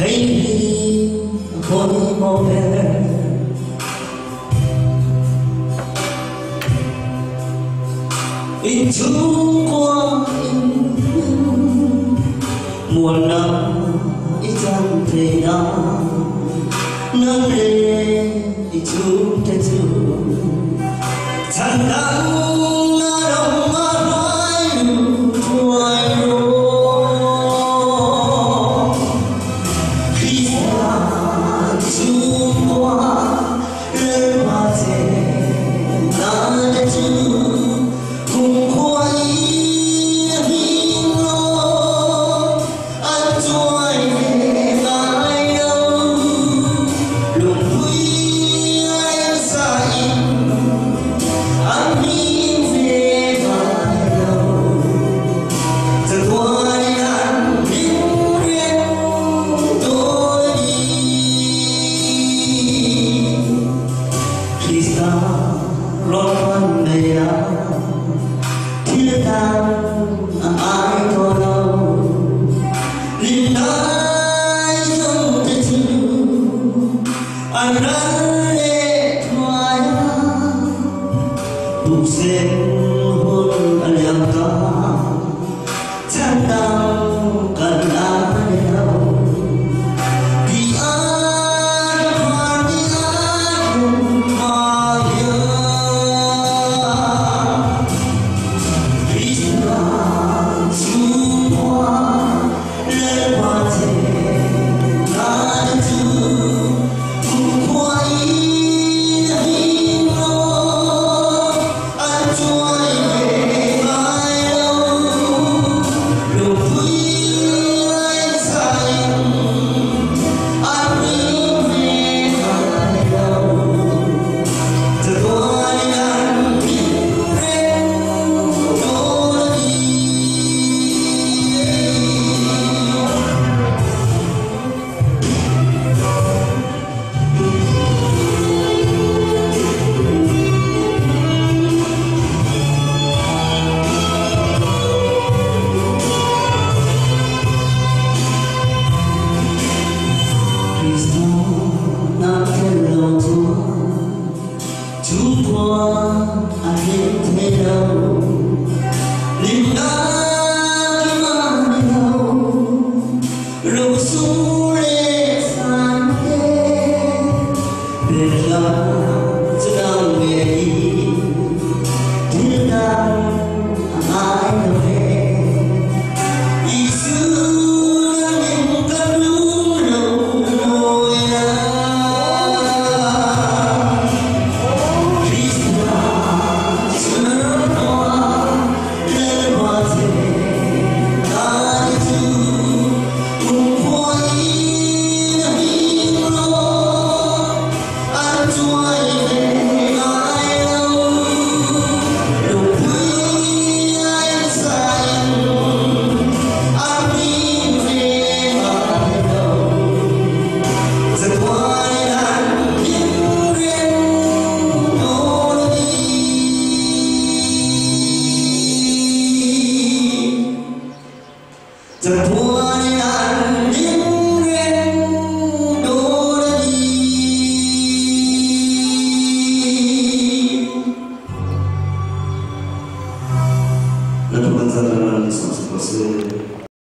hãy khôi màu đen in chúng qua mùa nắng ít dần về nắng nắng lên chúng ta chung chẳng đắng lối văn đầy áo thiết tha ai có đâu liền nói trong tay chung anh đã lệ thoại bụng sen hôn anh em có chẳng tao cần ai đâu vì ai hoàn vì ai cùng mà yêu chúng qua ai thế đâu liền đã mang đâu rồi xuống lệ sáng thế biệt lòng giữa đông về đi thiên đàng ai đâu về ý xưa những cơn lũ đầu ngồi Hãy subscribe cho kênh Ghiền Mì Gõ để không bỏ lỡ những video hấp dẫn.